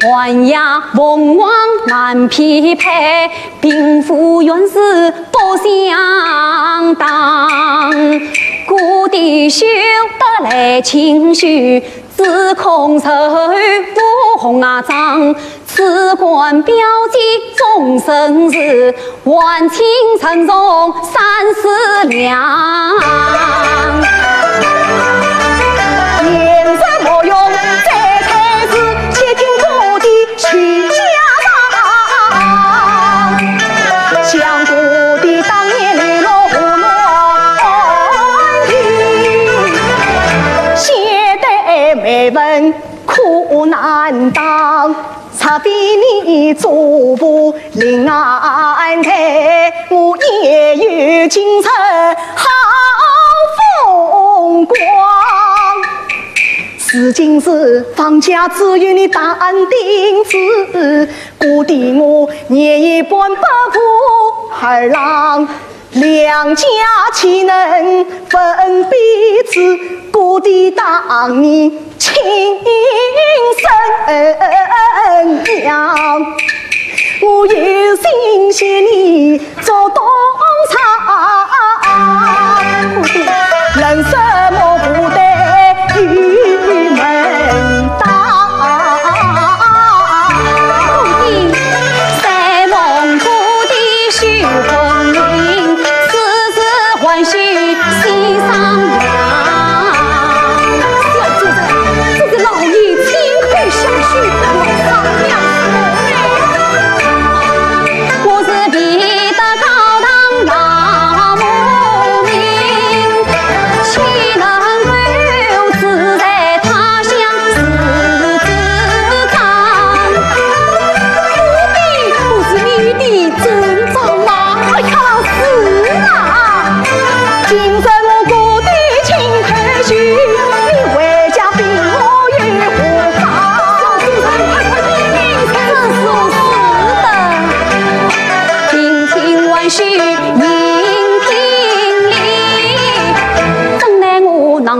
万呀凤凰难匹配，贫富原是不相当。故地修得来清虚，自空愁无红妆。此官标记终生事，万顷城中30两。言色莫用再太子，且听故地去家当。想故地当年流落胡乱地，写得美文苦难当。差比你祖父临安台，我也有京城好风光。如今是放假只有你打钉子，故地我年一半不负二郎，两家岂能分彼此？故地当你亲生娘，我有心写你做东厂，故地人什么不得与门当？故地在梦，故地许婚姻，丝丝欢喜心上凉。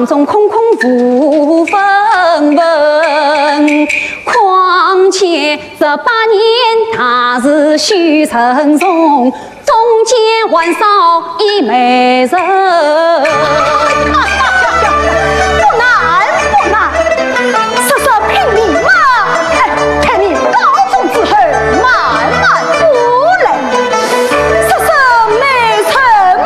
中空空无分文，况且这8年他是许承宗，中间还少一美人。不难，说说凭你嘛，看你高中之后慢慢过来，说说美什么？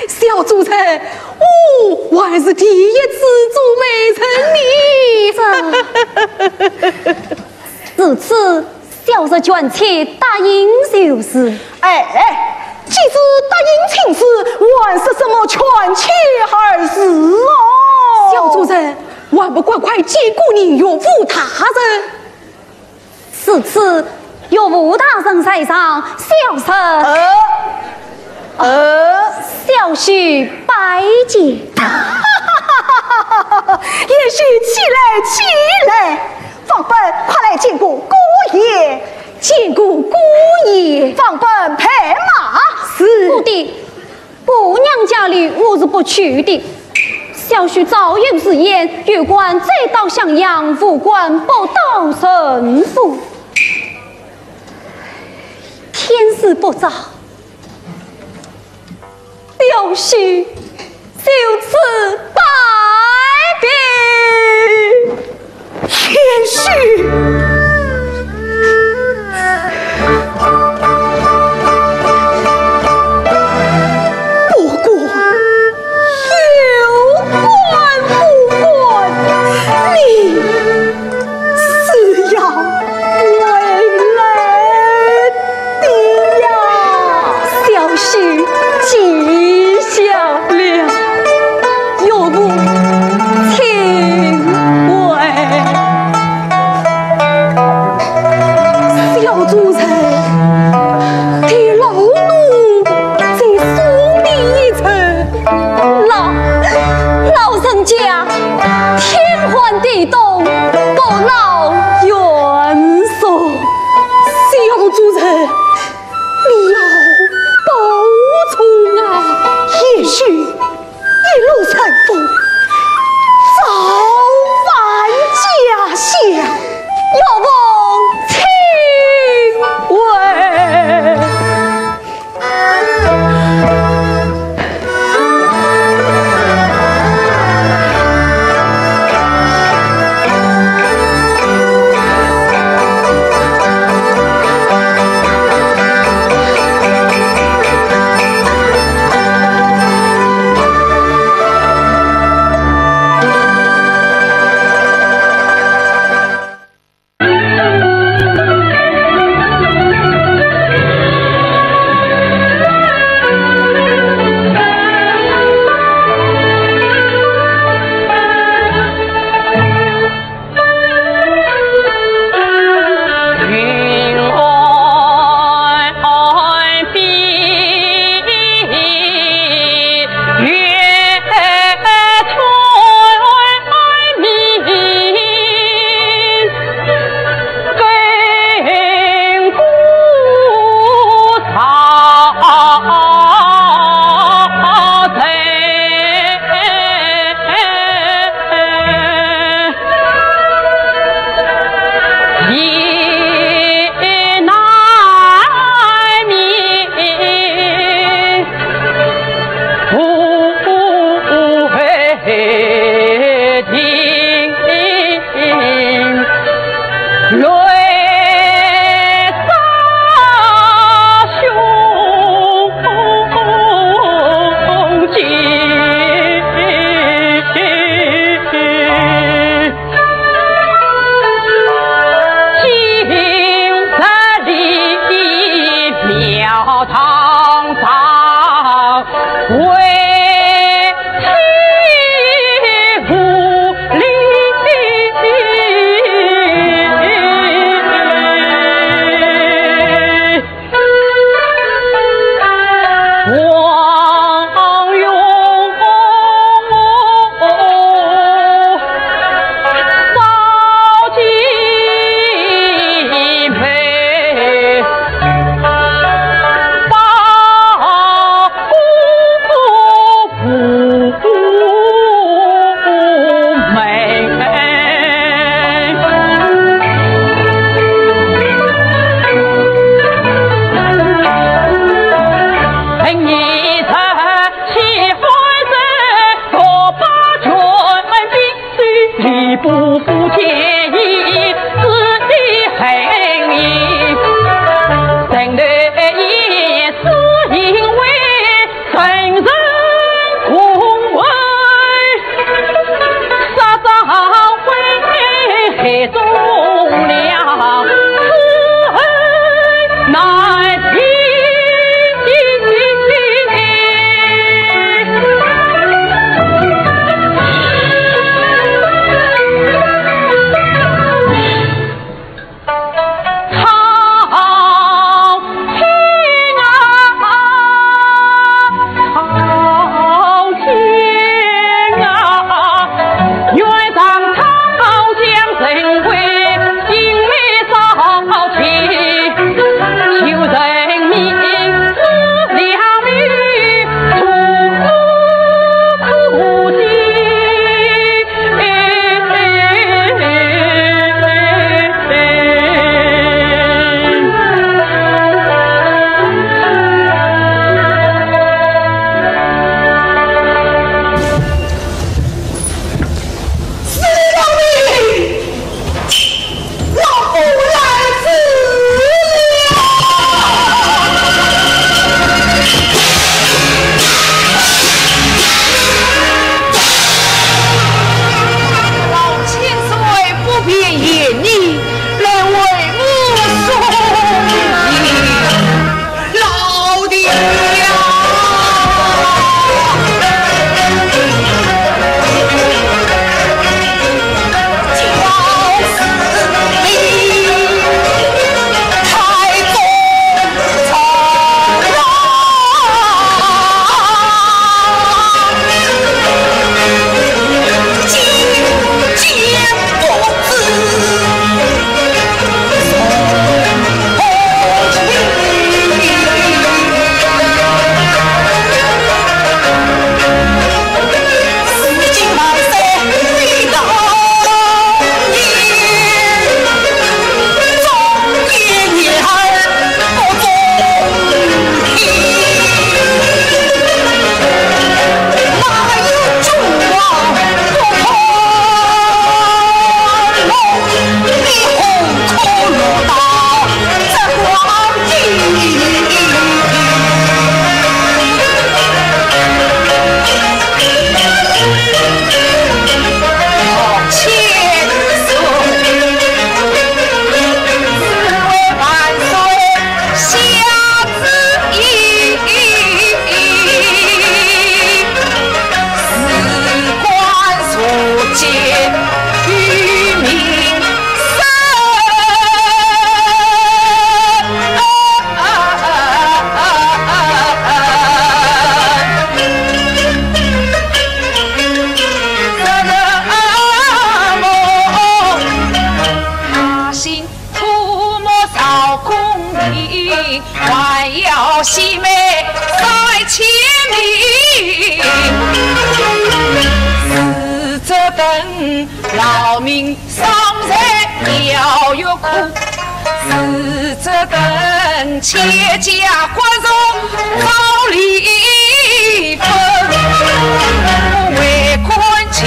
小主子，我还是第一次做美成你。自此，小侄卷起答应就是。既知答应亲事，还是什么全起而事哦？小主子，还不快快接过你岳父大人？此次岳父大人在上，小侄。小婿拜见。也许起来，放本快来见过姑爷，见过姑爷，放本拍马。是不的，姑娘家里我是不去的。小婿早有之言，有关再到襄阳副官报到神父。天时不早。小婿就此拜别。天许。有关不管，你西妹在千里，死者等劳民伤财要有苦，死者等妾家观众早离分，为困其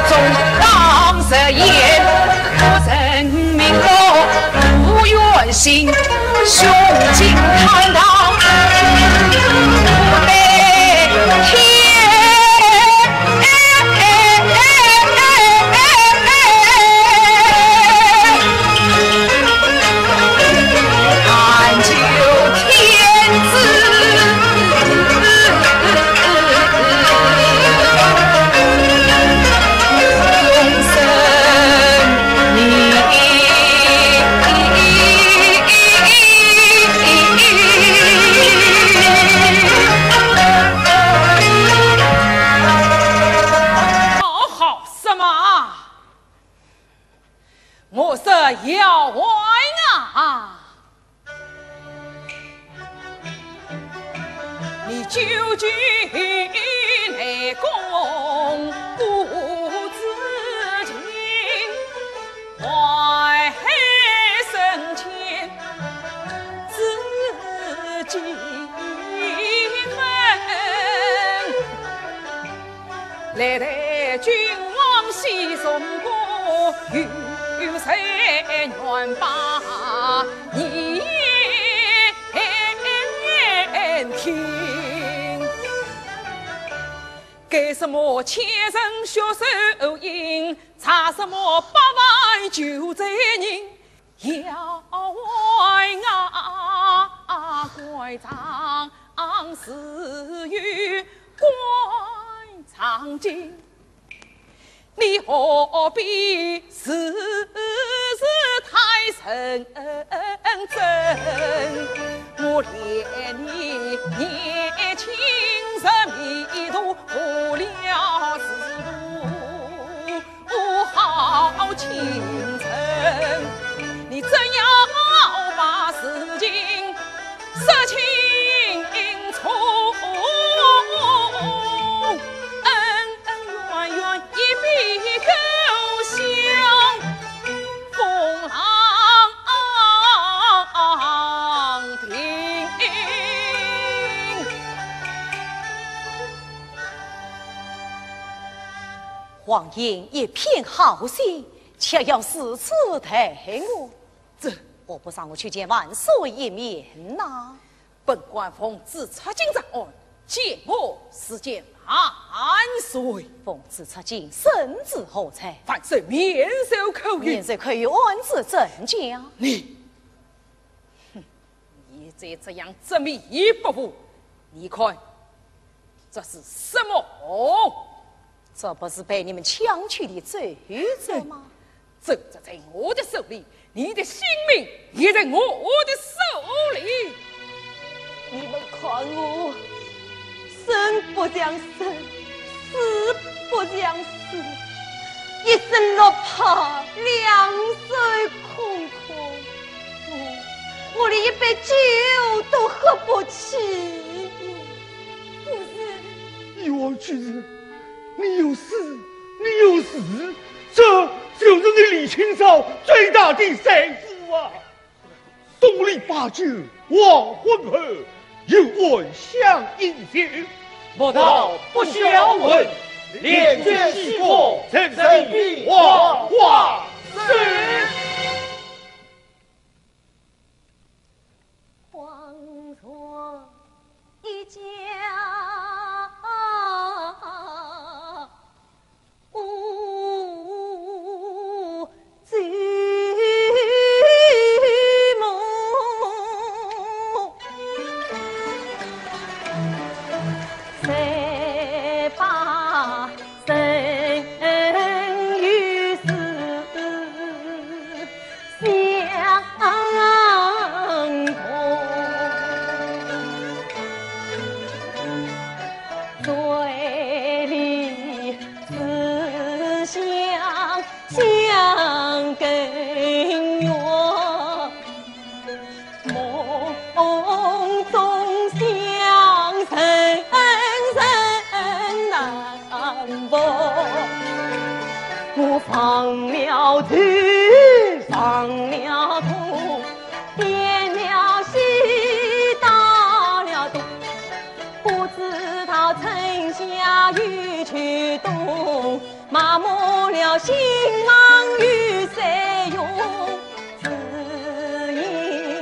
中当实言，可人民老心，胸襟坦荡，不得天。要玩啊！你究竟内功不自禁，怀生前自己恨，来代君王西送过有谁愿把你听？给什么千人血手印，查什么百万救罪人？要怪啊怪长死于官场经。你何必事事太认真？我怜你年轻人迷途，误了仕途好青春。你怎样把事情说清楚？王爷一片好心，却要四处抬我，这我不让我去见万岁一面呐！本官奉旨出京长案，见我是见万岁。奉旨出京，圣旨何才？万岁免受口谕，免受口谕，按旨正讲。你再这样执迷不悟，你看这是什么？这不是被你们抢去的罪责吗？奏折在我的手里，你的性命也在我的手里。你们看我，生不将生，死不将死，一身落魄，两手空空，我连一杯酒都喝不起。不是，一王去世，你有死，你有死，这就是你李清照最大的财富啊！东篱把酒忘婚后，有闻相应行，莫道不孝文，连卷西过，曾曾必黄花是。黄河一家无罪梦，谁把生与死相同，嘴里思想相跟远，梦中相生难逢。我放了毒，放了痛，点了喜，打了洞，不知道春夏与秋冬，麻木了心忙与谁用？只因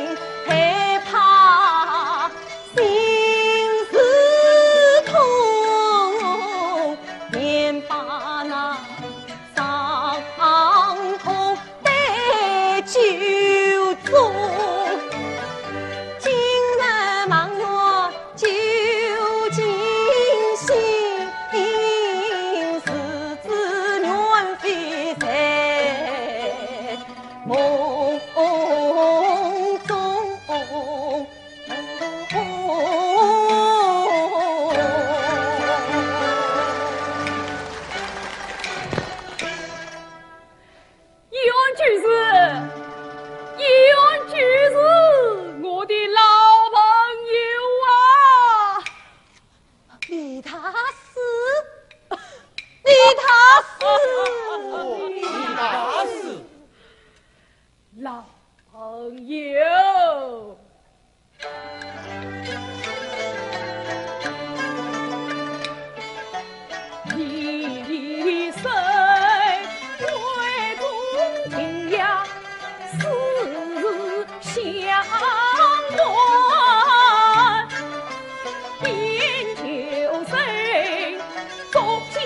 朋友。一生为公情呀，思相暖，饮酒声作今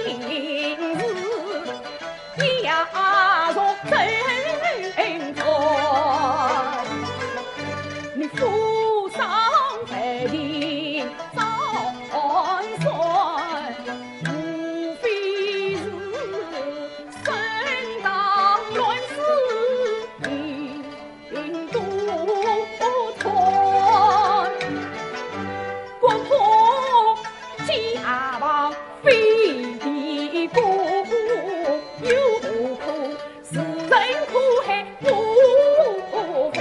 日，压若真传。你扶上白领早算，无非是身当乱世引多传，国破家亡非敌国，有何苦世人苦害无非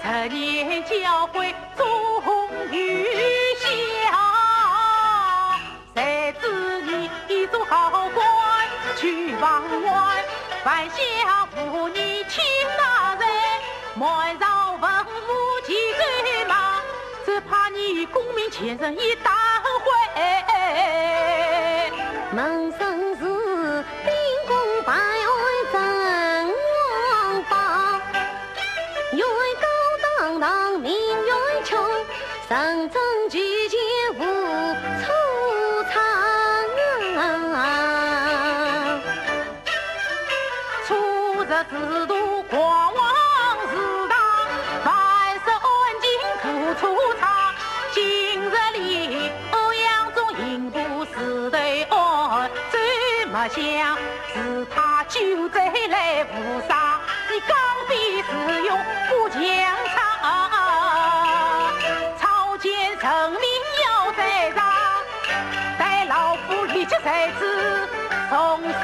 10年教诲终于下，谁知你做好官去往外，犯下无义亲大人，莫饶文武几罪嘛，只怕你功名前程一旦毁。孟生是兵功百位真王法，愿高堂堂名愿穷，上阵举剑无出场。出入之途狂妄自大，凡事安静苦出差。今日里欧阳中引不是对岸，最没想是他救贼来无杀，你刚愎自用不强差。朝见人民要在上，待老夫立即在此重生。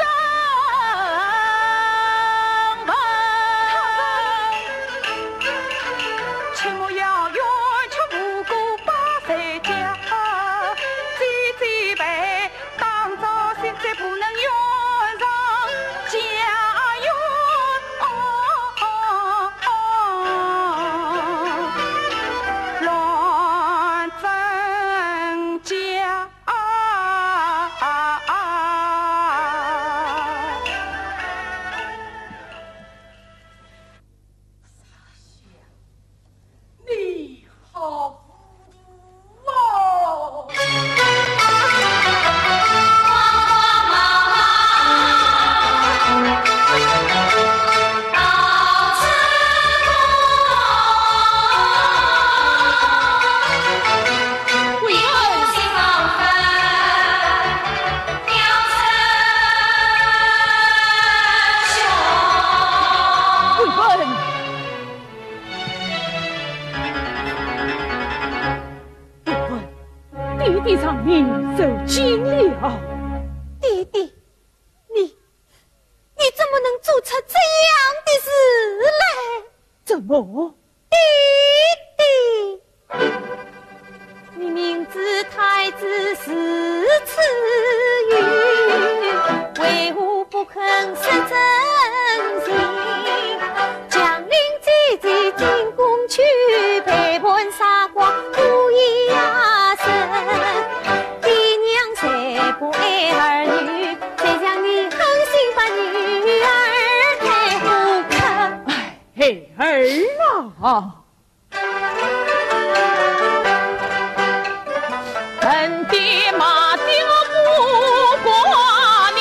弟弟上命受惊了。弟弟，你怎么能做出这样的事来？怎么？弟弟，你明知太子是此语，为何不肯失真心？将领姐姐进宫去陪伴杀光，故意压身。爹娘谁不爱儿女？谁想你狠心把女儿太不肯？哎，嘿儿啊！本爹妈丢不过你，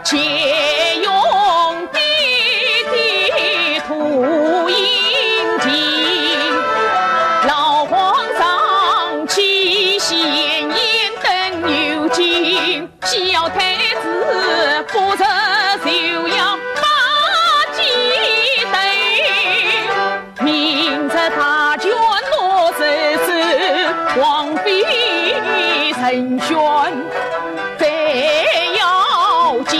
且用弟弟图阴茎。老皇上欺贤言等牛筋，小太子不择修养把鸡等，明着大权落实时，皇妃成全最要紧。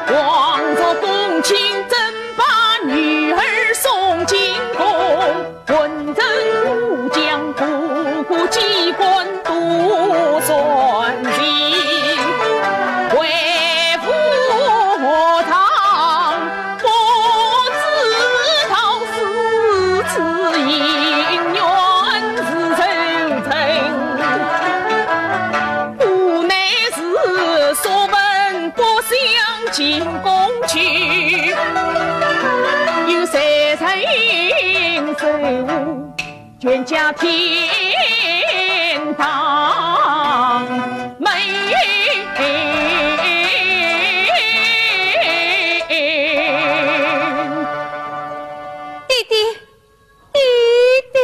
皇族公卿真把女儿送进宫，文人武将不顾机关独算计，为父堂不知道是此姻缘是真诚，无奈是所闻不想进宫去，有谁曾守护全家天堂美。弟弟，弟弟。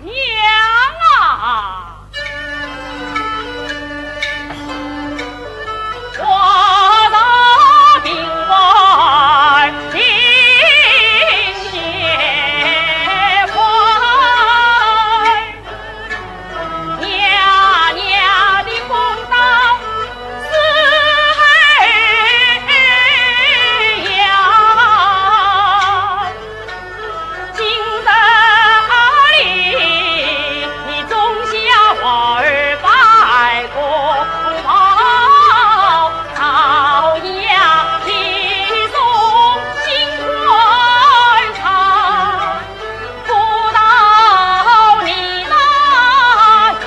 娘啊！我的兵外听邪快，娘娘的公道是黑呀，今日里你种下花儿百果跑，朝阳披送新官场，不到你那家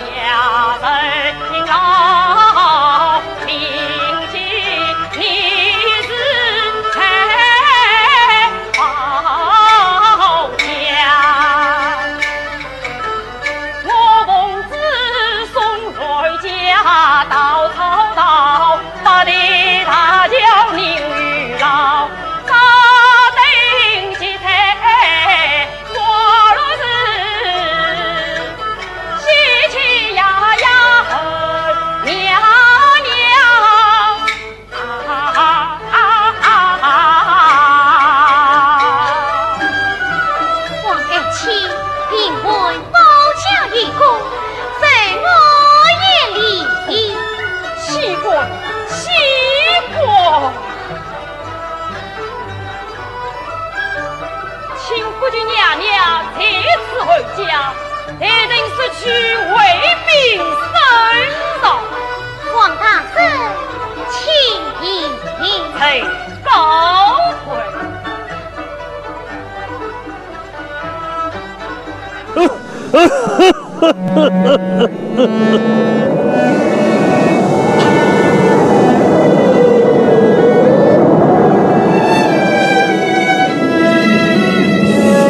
人老，凭借你是才好家。我公子送回家到曹操，把你大叫宁与老，咋定起才我若是喜气洋洋和娘娘王爱卿并非保家于公，在我眼里，西瓜，西瓜，请夫君娘娘这次回家，一定是去为民伸张，王大人请一才告退。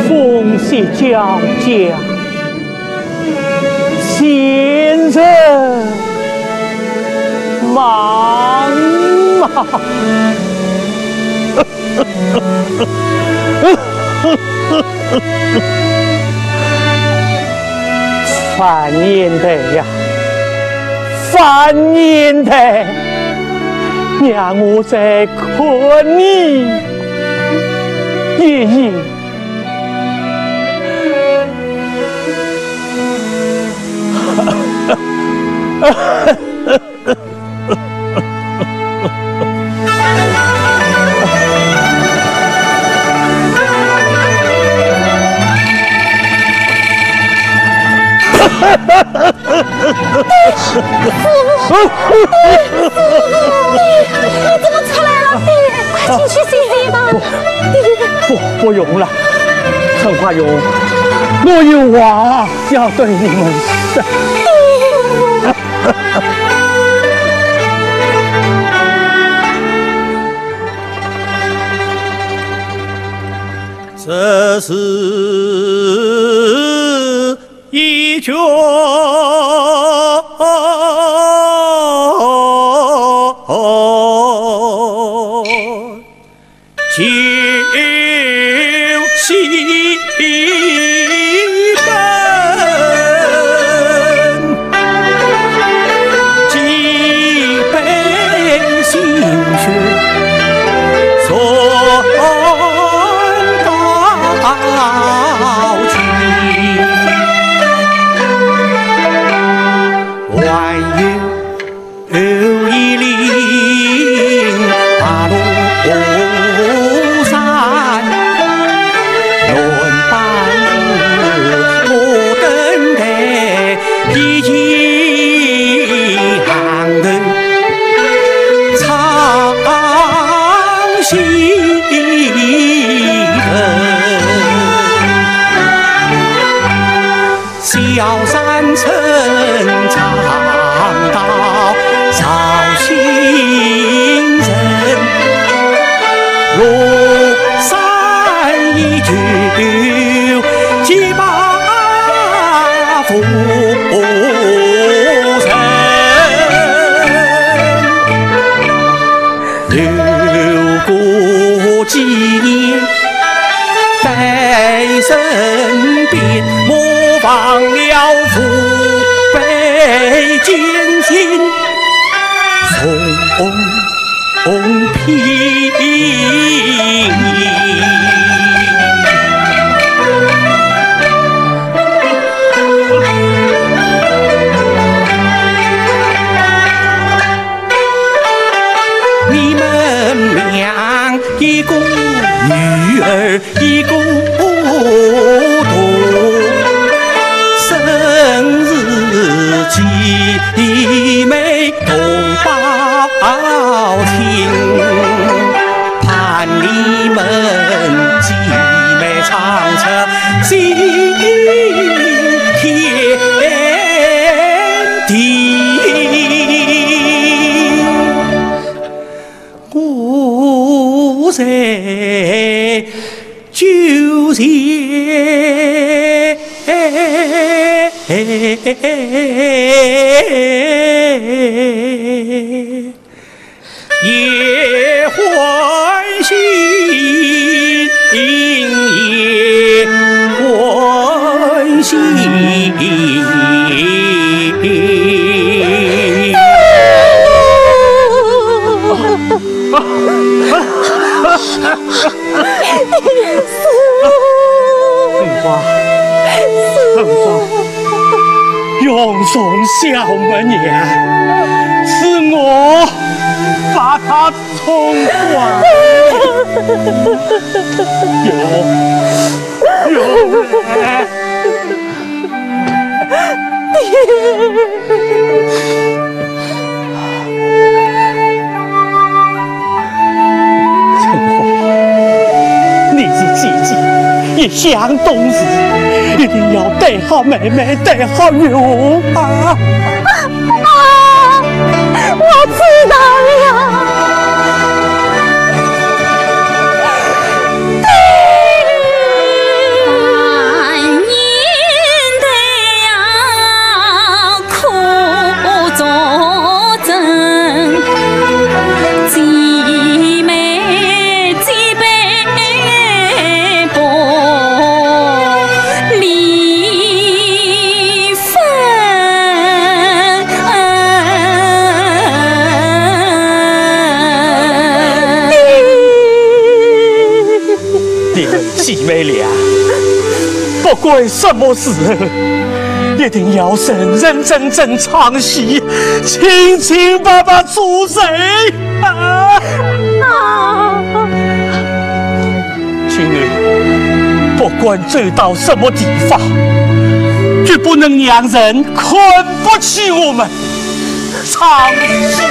风息交加，先生忙吗？翻年的呀，翻年的，让我再看你一眼。你怎么出来了，爹？快进去洗洗吧。不用了，陈华勇，我有话要对你们说。这是一卷旧戏本，几本心血送到今，还有一岭大庐山，论班子我等待一行人唱戏小山城唱到绍兴人，庐山依旧几把浮尘，流过几年在身边，莫放了父辈军心送平。你们俩一个女儿一个生日姐妹同胞亲，盼你们姐妹长成新天地。我在就前也欢喜，也欢喜。春花，永送小门呀，是我把她宠坏。也想懂事，一定要对好妹妹，对好用啊！我知道了。姐妹俩，不管什么时候，一定要认认真真唱戏，亲亲爸爸出水啊！亲儿，不管走到什么地方，绝不能让人看不起我们。唱戏。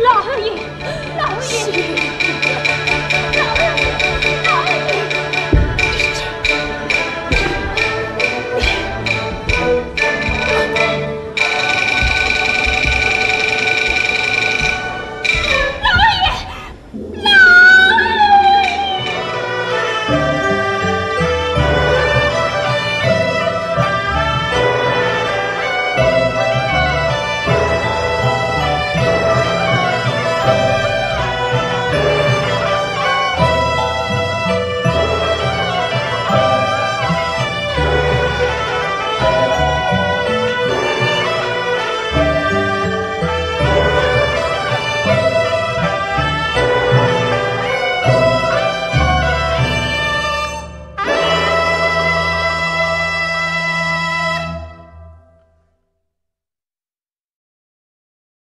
老爷，老爷。